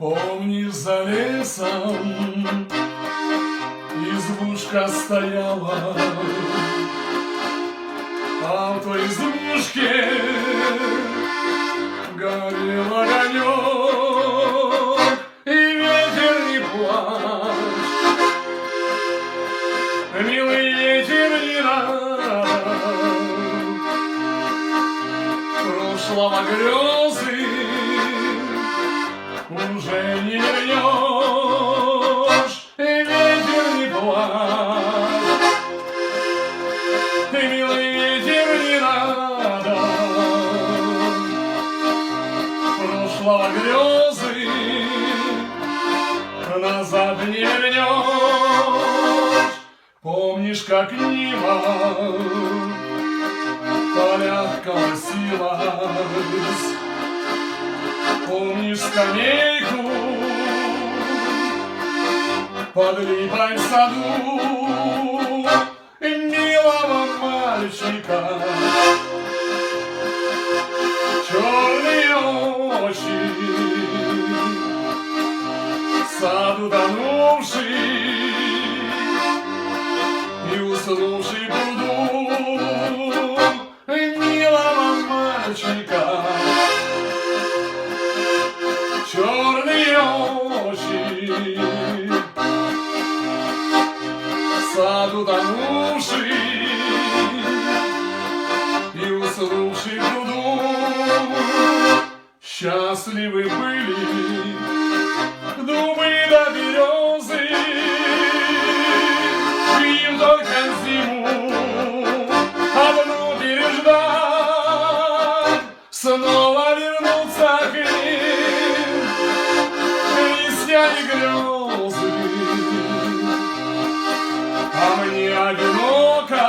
Помнишь, за лесом избушка стояла, а в той избушке горел огонек, и ветер не плачь, милый ветер не надо, прошлого грезы уже не вернешь, и ветер не плачь, и милый ветер не надо, прошлого грезы назад не вернешь. Помнишь, как Нива в полях колосилась? Помнишь скамейку под липой в саду милого мальчика? Черные очи, сад утонувший и уснувший пруду милого мальчика. Черные очи, сад утонувший и уснувший в пруду. Счастливы были дубы до березы, им только зиму одну переждать, снова вернуться к ним листьями грезы. А мне одиноко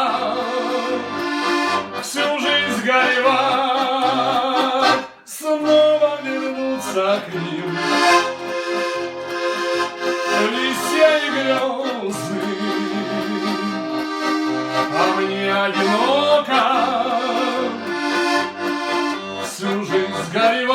всю жизнь горевать, снова вернуться к ним листьями грезы. А мне одиноко всю жизнь горевать.